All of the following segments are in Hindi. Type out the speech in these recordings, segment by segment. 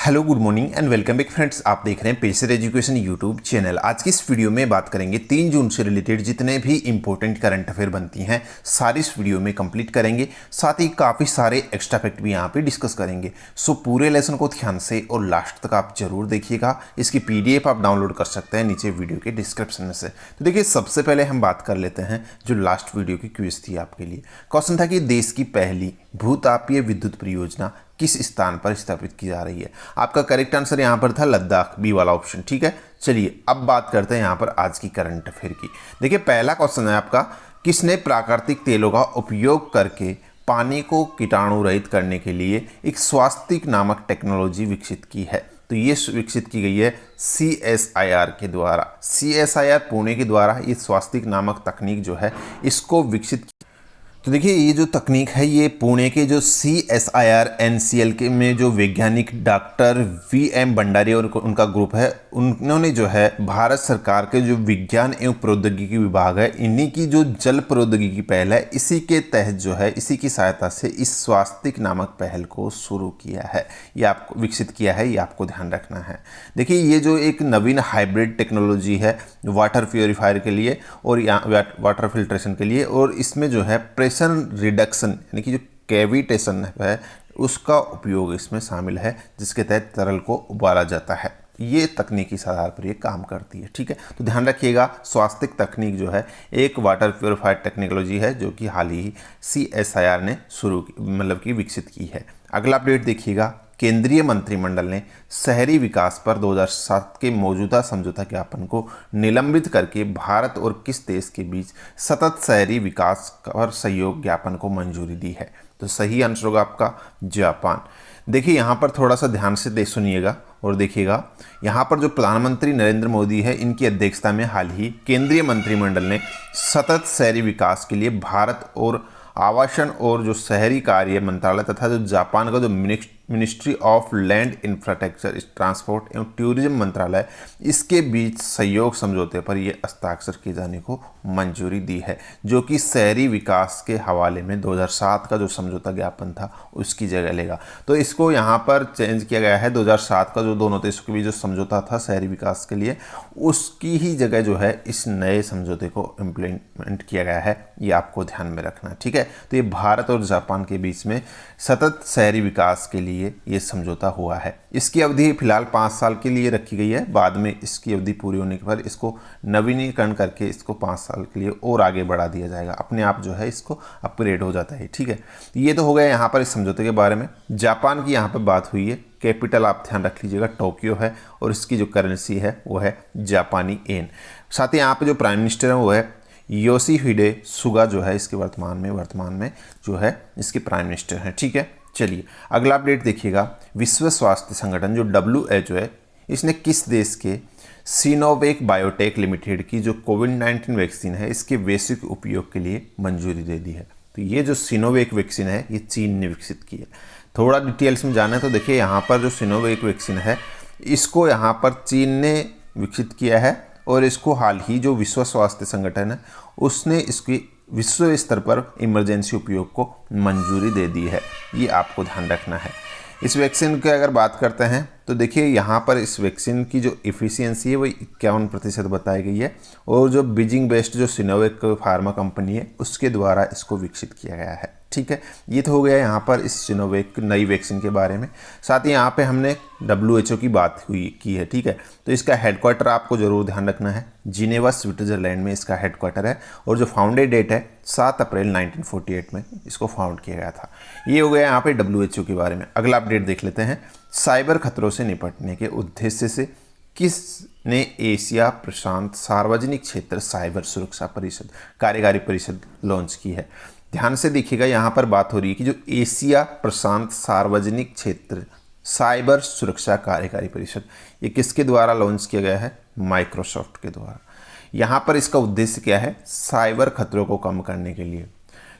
Hello good morning and welcome back friends. आप देख रहे हैं पेसर एजुकेशन यूट्यूब चैनल। आज की इस वीडियो में बात करेंगे 3 जून से रिलेटेड जितने भी इंपॉर्टेंट करंट अफेयर बनती हैं सारी इस वीडियो में कंप्लीट करेंगे। साथ ही काफ़ी सारे एक्स्ट्रा फैक्ट भी यहाँ पे डिस्कस करेंगे। सो पूरे लेसन को ध्यान से और लास्ट तक आप जरूर देखिएगा। इसकी PDF आप डाउनलोड कर सकते हैं नीचे वीडियो के डिस्क्रिप्शन में से। तो देखिए, सबसे पहले हम बात कर लेते हैं जो लास्ट वीडियो की क्विज थी आपके लिए। क्वेश्चन था कि देश की पहली भूतापीय विद्युत परियोजना किस स्थान पर स्थापित की जा रही है। आपका करेक्ट आंसर यहाँ पर था लद्दाख, बी वाला ऑप्शन। ठीक है, चलिए अब बात करते हैं यहाँ पर आज की करंट अफेयर की। देखिए, पहला क्वेश्चन है आपका, किसने प्राकृतिक तेलों का उपयोग करके पानी को कीटाणु रहित करने के लिए एक स्वास्तिक नामक टेक्नोलॉजी विकसित की है। तो ये विकसित की गई है CSIR के द्वारा। CSIR पुणे के द्वारा ये स्वास्तिक नामक तकनीक जो है इसको विकसित। तो देखिए, ये जो तकनीक है ये पुणे के जो CSIR NCL के में जो वैज्ञानिक डॉक्टर VM भंडारी और उनका ग्रुप है, उन्होंने जो है भारत सरकार के जो विज्ञान एवं प्रौद्योगिकी विभाग है, इन्हीं की जो जल प्रौद्योगिकी पहल है, इसी के तहत जो है इसी की सहायता से इस स्वास्तिक नामक पहल को शुरू किया है, ये आपको विकसित किया है, ये आपको ध्यान रखना है। देखिए, ये जो एक नवीन हाइब्रिड टेक्नोलॉजी है वाटर प्योरीफायर के लिए और वाटर फिल्ट्रेशन के लिए, और इसमें जो है प्रेशर रिडक्शन यानी कि जो कैविटेशन है उसका उपयोग इसमें शामिल है, जिसके तहत तरल को उबाला जाता है। ये तकनीकी आधार पर ये काम करती है। ठीक है, तो ध्यान रखिएगा, स्वास्तिक तकनीक जो है एक वाटर प्योरीफायर टेक्नोलॉजी है जो कि हाल ही CSIR ने की विकसित की है। अगला अपडेट देखिएगा, केंद्रीय मंत्रिमंडल ने शहरी विकास पर 2007 के मौजूदा समझौता ज्ञापन को निलंबित करके भारत और किस देश के बीच सतत शहरी विकास पर सहयोग ज्ञापन को मंजूरी दी है। तो सही आंसर होगा आपका जापान। देखिए, यहाँ पर थोड़ा सा ध्यान से सुनिएगा और देखिएगा, यहाँ पर जो प्रधानमंत्री नरेंद्र मोदी है, इनकी अध्यक्षता में हाल ही केंद्रीय मंत्रिमंडल ने सतत शहरी विकास के लिए भारत और आवासन और जो शहरी कार्य मंत्रालय तथा जो जापान का जो ministry of land infrastructure transport एवं टूरिज्म मंत्रालय, इसके बीच सहयोग समझौते पर यह हस्ताक्षर किए जाने को मंजूरी दी है, जो कि शहरी विकास के हवाले में 2007 का जो समझौता ज्ञापन था उसकी जगह लेगा। तो इसको यहाँ पर चेंज किया गया है। 2007 का जो दोनों देशों के बीच जो समझौता था शहरी विकास के लिए, उसकी ही जगह जो है इस नए समझौते को इम्प्लीमेंट किया गया है, ये आपको ध्यान में रखना। ठीक है, तो ये भारत और जापान के बीच में सतत शहरी विकास के लिए ये समझौता हुआ है। इसकी अवधि फिलहाल 5 साल के लिए रखी गई है। बाद में इसकी अवधि पूरी होने के बाद इसको नवीनीकरण करके इसको 5 साल के लिए और आगे बढ़ा दिया जाएगा। अपने आप जो है इसको अपग्रेड हो जाता है। ठीक है, ये तो हो गया यहाँ पर इस समझौते के बारे में। जापान की यहाँ पर बात हुई है। कैपिटल आप ध्यान रख लीजिएगा, टोक्यो है, और इसकी जो करेंसी है वो है जापानी येन। साथ ही यहाँ पे जो प्राइम मिनिस्टर है वो है योशिहिडे सुगा, जो है इसके वर्तमान में जो है इसके प्राइम मिनिस्टर हैं। ठीक है, चलिए अगला अपडेट देखिएगा। विश्व स्वास्थ्य संगठन जो WHO है, इसने किस देश के सिनोवेक बायोटेक लिमिटेड की जो कोविड-19 वैक्सीन है इसके वैश्विक उपयोग के लिए मंजूरी दे दी है। तो ये जो सिनोवेक वैक्सीन है ये चीन ने विकसित की है। थोड़ा डिटेल्स में जाना है तो देखिए, यहाँ पर जो सिनोवेक वैक्सीन है इसको यहाँ पर चीन ने विकसित किया है, और इसको हाल ही जो विश्व स्वास्थ्य संगठन है उसने इसकी विश्व स्तर पर इमरजेंसी उपयोग को मंजूरी दे दी है। ये आपको ध्यान रखना है। इस वैक्सीन की अगर बात करते हैं तो देखिए, यहाँ पर इस वैक्सीन की जो एफिशिएंसी है वो 51% बताई गई है, और जो बीजिंग बेस्ड जो सिनोवेक फार्मा कंपनी है उसके द्वारा इसको विकसित किया गया है। ठीक है, ये तो हो गया यहाँ पर इस सिनोवेक नई वैक्सीन के बारे में। साथ ही यहाँ पे हमने WHO की बात की है। ठीक है, तो इसका हेडक्वार्टर आपको जरूर ध्यान रखना है, जिनेवा स्विट्जरलैंड में इसका हेडक्वार्टर है, और जो फाउंडेड डेट है 7 अप्रैल 1948 में इसको फाउंड किया गया था। ये हो गया यहाँ पे WHO के बारे में। अगला अपडेट देख लेते हैं। साइबर खतरों से निपटने के उद्देश्य से किसने एशिया प्रशांत सार्वजनिक क्षेत्र साइबर सुरक्षा परिषद कार्यकारी परिषद लॉन्च की है। ध्यान से देखिएगा, यहाँ पर बात हो रही है कि जो एशिया प्रशांत सार्वजनिक क्षेत्र साइबर सुरक्षा कार्यकारी परिषद, ये किसके द्वारा लॉन्च किया गया है? माइक्रोसॉफ्ट के द्वारा। यहाँ पर इसका उद्देश्य क्या है? साइबर खतरों को कम करने के लिए,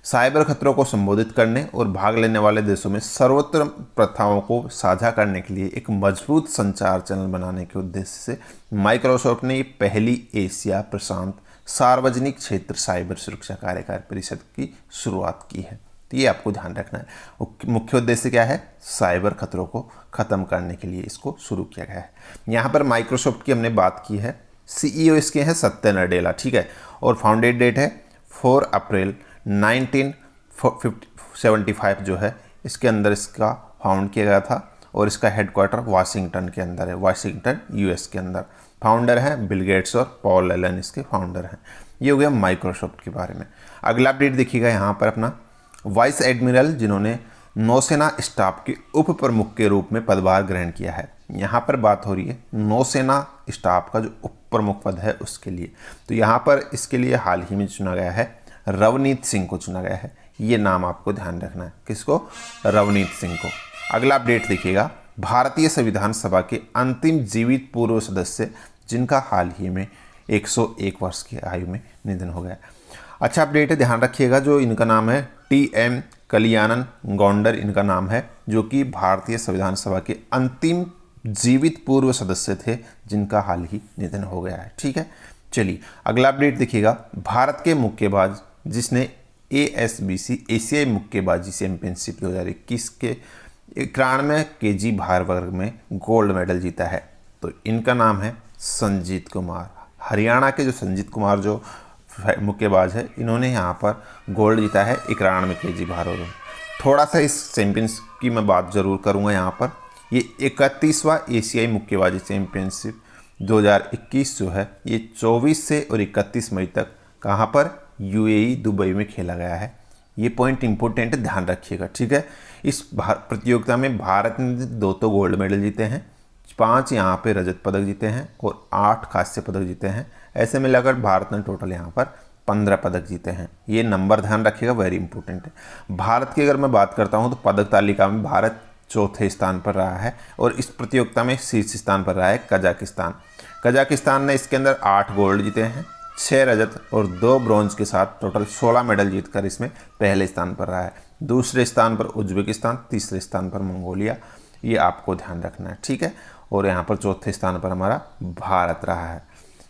साइबर खतरों को संबोधित करने और भाग लेने वाले देशों में सर्वोत्तम प्रथाओं को साझा करने के लिए एक मजबूत संचार चैनल बनाने के उद्देश्य से माइक्रोसॉफ्ट ने ये पहली एशिया प्रशांत सार्वजनिक क्षेत्र साइबर सुरक्षा कार्यकारी परिषद की शुरुआत की है। तो ये आपको ध्यान रखना है। मुख्य उद्देश्य क्या है? साइबर खतरों को ख़त्म करने के लिए इसको शुरू किया गया है। यहाँ पर माइक्रोसॉफ्ट की हमने बात की है, CEO इसके हैं सत्या नडेला, ठीक है, और फाउंडेड डेट है 4 अप्रैल 1975 जो है इसके अंदर इसका फाउंड किया गया था, और इसका हेडक्वार्टर वाशिंगटन के अंदर है, वाशिंगटन US के अंदर। फाउंडर हैं बिल गेट्स और पॉल एलन इसके फाउंडर हैं। ये हो गया माइक्रोसॉफ्ट के बारे में। अगला अपडेट देखिएगा यहाँ पर अपना वाइस एडमिरल जिन्होंने नौसेना स्टाफ के उप प्रमुख के रूप में पदभार ग्रहण किया है। यहाँ पर बात हो रही है नौसेना स्टाफ का जो उप प्रमुख पद है उसके लिए। तो यहाँ पर इसके लिए हाल ही में चुना गया है रवनीत सिंह को चुना गया है। ये नाम आपको ध्यान रखना है, किसको? रवनीत सिंह को। अगला अपडेट देखिएगा भारतीय संविधान सभा के अंतिम जीवित पूर्व सदस्य जिनका हाल ही में 101 वर्ष की आयु में निधन हो गया। अच्छा अपडेट है, ध्यान रखिएगा। जो इनका नाम है TM कल्याणन गौंडर इनका नाम है, जो कि भारतीय संविधान सभा के अंतिम जीवित पूर्व सदस्य थे जिनका हाल ही निधन हो गया है, ठीक है। चलिए अगला अपडेट देखिएगा भारत के मुक्केबाज जिसने ASBC एशियाई मुक्केबाजी चैंपियनशिप 2021 के 91 kg भार वर्ग में गोल्ड मेडल जीता है। तो इनका नाम है संजीत कुमार। हरियाणा के जो संजीत कुमार जो मुक्केबाज है, इन्होंने यहाँ पर गोल्ड जीता है 91 kg भार वर्ग में। थोड़ा सा इस चैंपियंस की मैं बात जरूर करूँगा यहाँ पर। ये 31वां एशियाई मुक्केबाजी चैंपियनशिप 2021 जो है ये 24 से और 31 मई तक कहाँ पर? UAE दुबई में खेला गया है। ये पॉइंट इंपॉर्टेंट है, ध्यान रखिएगा, ठीक है। इस प्रतियोगिता में भारत ने 2 तो गोल्ड मेडल जीते हैं, 5 यहाँ पे रजत पदक जीते हैं और 8 कांस्य पदक जीते हैं। ऐसे मिलाकर भारत ने टोटल यहाँ पर 15 पदक जीते हैं। ये नंबर ध्यान रखिएगा, वेरी इंपॉर्टेंट है। भारत की अगर मैं बात करता हूँ तो पदक तालिका में भारत चौथे स्थान पर रहा है, और इस प्रतियोगिता में शीर्ष स्थान पर रहा है कजाकिस्तान। कजाकिस्तान ने इसके अंदर 8 गोल्ड जीते हैं, 6 रजत और 2 ब्रॉन्ज के साथ टोटल 16 मेडल जीतकर इसमें पहले स्थान पर रहा है। दूसरे स्थान पर उज्बेकिस्तान, तीसरे स्थान पर मंगोलिया, ये आपको ध्यान रखना है, ठीक है। और यहाँ पर चौथे स्थान पर हमारा भारत रहा है।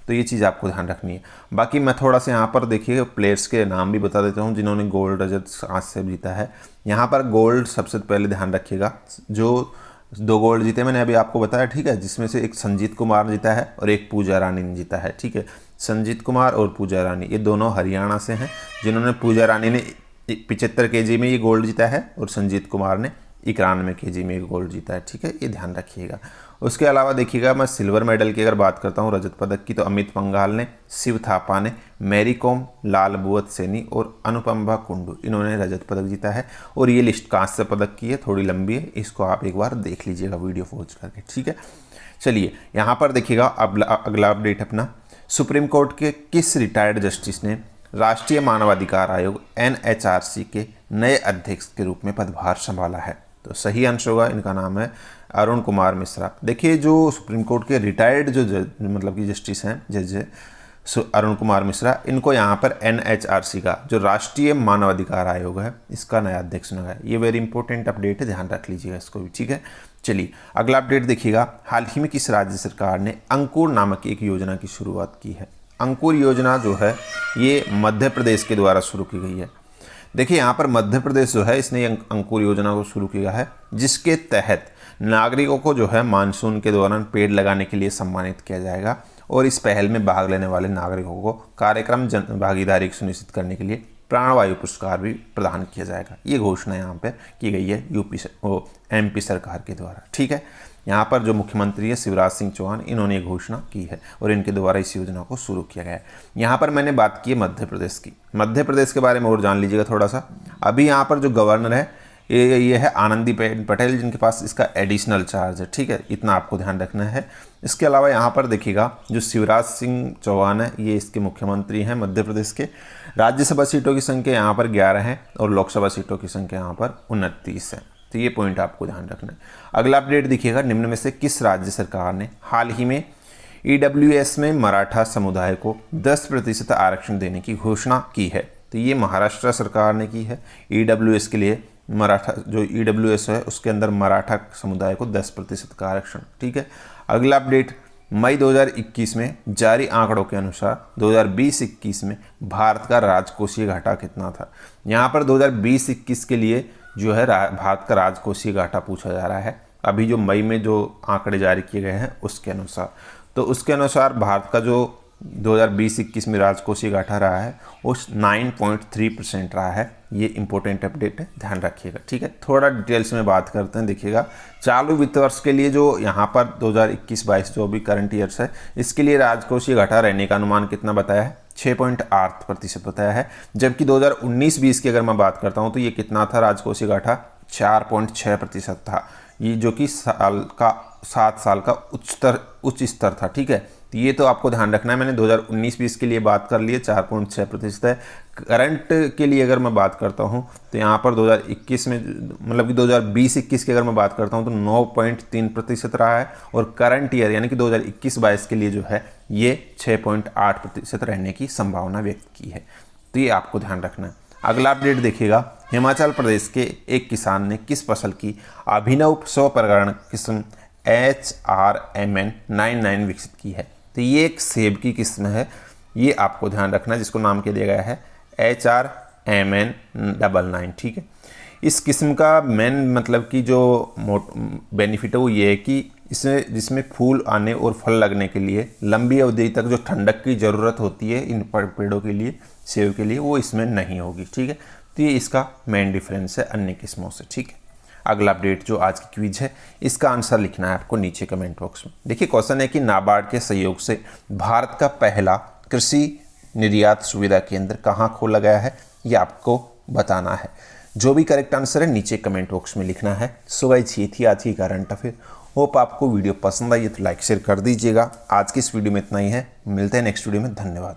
तो ये चीज़ आपको ध्यान रखनी है। बाकी मैं थोड़ा सा यहाँ पर देखिए प्लेयर्स के नाम भी बता देता हूँ जिन्होंने गोल्ड रजत कांस्य जीता है। यहाँ पर गोल्ड सबसे पहले ध्यान रखिएगा, जो 2 गोल्ड जीते मैंने अभी आपको बताया, ठीक है, जिसमें से एक संजीत कुमार जीता है और एक पूजा रानी ने जीता है, ठीक है। संजीत कुमार और पूजा रानी ये दोनों हरियाणा से हैं, जिन्होंने पूजा रानी ने 75 kg में ये गोल्ड जीता है और संजीत कुमार ने 91 kg में गोल्ड जीता है, ठीक है, ये ध्यान रखिएगा। उसके अलावा देखिएगा मैं सिल्वर मेडल की अगर बात करता हूँ रजत पदक की, तो अमित पंघाल ने, शिव थापा ने, मैरी कॉम, लाल बुअत सैनी और अनुपम्बा कुंडू इन्होंने रजत पदक जीता है। और ये लिस्ट कांस्य पदक की है, थोड़ी लंबी है, इसको आप एक बार देख लीजिएगा वीडियो पॉज करके, ठीक है। चलिए यहाँ पर देखिएगा अगला अपडेट अपना, सुप्रीम कोर्ट के किस रिटायर्ड जस्टिस ने राष्ट्रीय मानवाधिकार आयोग NHRC के नए अध्यक्ष के रूप में पदभार संभाला है? तो सही आंसर होगा, इनका नाम है अरुण कुमार मिश्रा। देखिए जो सुप्रीम कोर्ट के रिटायर्ड जो मतलब कि जस्टिस हैं, जज है अरुण कुमार मिश्रा, इनको यहाँ पर NHRC का जो राष्ट्रीय मानवाधिकार आयोग है इसका नया अध्यक्ष चुना गया। ये वेरी इंपॉर्टेंट अपडेट है, ध्यान रख लीजिएगा इसको भी, ठीक है। चलिए अगला अपडेट देखिएगा, हाल ही में किस राज्य सरकार ने अंकुर नामक एक योजना की शुरुआत की है? अंकुर योजना जो है ये मध्य प्रदेश के द्वारा शुरू की गई है। देखिए यहाँ पर मध्य प्रदेश जो है इसने अंकुर योजना को शुरू किया है, जिसके तहत नागरिकों को जो है मानसून के दौरान पेड़ लगाने के लिए सम्मानित किया जाएगा, और इस पहल में भाग लेने वाले नागरिकों को कार्यक्रम जन भागीदारी सुनिश्चित करने के लिए प्राणवायु पुरस्कार भी प्रदान किया जाएगा। ये घोषणा यहाँ पे की गई है MP सरकार के द्वारा, ठीक है। यहाँ पर जो मुख्यमंत्री है शिवराज सिंह चौहान, इन्होंने ये घोषणा की है और इनके द्वारा इस योजना को शुरू किया गया है। यहाँ पर मैंने बात की है मध्य प्रदेश की। मध्य प्रदेश के बारे में और जान लीजिएगा थोड़ा सा। अभी यहाँ पर जो गवर्नर है ये है आनंदीबेन पटेल, जिनके पास इसका एडिशनल चार्ज है, ठीक है, इतना आपको ध्यान रखना है। इसके अलावा यहाँ पर देखिएगा जो शिवराज सिंह चौहान है ये इसके मुख्यमंत्री हैं मध्य प्रदेश के। राज्यसभा सीटों की संख्या यहाँ पर 11 है और लोकसभा सीटों की संख्या यहाँ पर 29 है। तो ये पॉइंट आपको ध्यान रखना है। अगला अपडेट देखिएगा, निम्न में से किस राज्य सरकार ने हाल ही में EWS में मराठा समुदाय को 10% आरक्षण देने की घोषणा की है? तो ये महाराष्ट्र सरकार ने की है। EWS के लिए मराठा जो EWS है उसके अंदर मराठा समुदाय को 10% का आरक्षण, ठीक है। अगला अपडेट मई 2021 में जारी आंकड़ों के अनुसार 2020-21 में भारत का राजकोषीय घाटा कितना था। यहाँ पर 2020-21 के लिए जो है भारत का राजकोषीय घाटा पूछा जा रहा है, अभी जो मई में जो आंकड़े जारी किए गए हैं उसके अनुसार। तो उसके अनुसार भारत का जो 2020-21 में राजकोषीय घाटा रहा है उस 9.3% रहा है। ये इंपॉर्टेंट अपडेट है, ध्यान रखिएगा, ठीक है। थोड़ा डिटेल्स में बात करते हैं। देखिएगा, चालू वित्त वर्ष के लिए जो यहाँ पर 2021-22 जो भी करंट ईयर्स है, इसके लिए राजकोषीय घाटा रहने का अनुमान कितना बताया है, 6.8% बताया है। जबकि 2019-20 की अगर मैं बात करता हूँ तो ये कितना था, राजकोषीय घाटा 4.6% था। ये जो कि 7 साल का उच्च स्तर था, ठीक है। तो ये तो आपको ध्यान रखना है। मैंने 2019-20 के लिए बात कर लिए, 4.6% है। करंट के लिए अगर मैं बात करता हूँ तो यहाँ पर 2021 में मतलब कि 2020-21 की अगर मैं बात करता हूँ तो 9.3% रहा है, और करंट ईयर यानी कि 2021-22 के लिए जो है ये 6.8% रहने की संभावना व्यक्त की है। तो ये आपको ध्यान रखना है। अगला अपडेट देखिएगा, हिमाचल प्रदेश के एक किसान ने किस फसल की अभिनव स्वपरागण किस्म HRMN99 विकसित की है। तो ये एक सेब की किस्म है, ये आपको ध्यान रखना है, जिसको नाम क्या दिया गया है HRMN99, ठीक है। इस किस्म का मेन मतलब कि जो बेनिफिट है वो ये है कि जिसमें फूल आने और फल लगने के लिए लंबी अवधि तक जो ठंडक की ज़रूरत होती है इन पेड़ों के लिए, सेब के लिए, वो इसमें नहीं होगी, ठीक है। तो ये इसका मेन डिफरेंस है अन्य किस्मों से, ठीक है। अगला अपडेट जो आज की क्विज है, इसका आंसर लिखना है आपको नीचे कमेंट बॉक्स में। देखिए, क्वेश्चन है कि नाबार्ड के सहयोग से भारत का पहला कृषि निर्यात सुविधा केंद्र कहाँ खोला गया है, ये आपको बताना है। जो भी करेक्ट आंसर है नीचे कमेंट बॉक्स में लिखना है। सो गाइस, ये थी आज की करंट अफेयर। होप आपको वीडियो पसंद आई है तो लाइक शेयर कर दीजिएगा। आज की इस वीडियो में इतना ही है, मिलते हैं नेक्स्ट वीडियो में। धन्यवाद।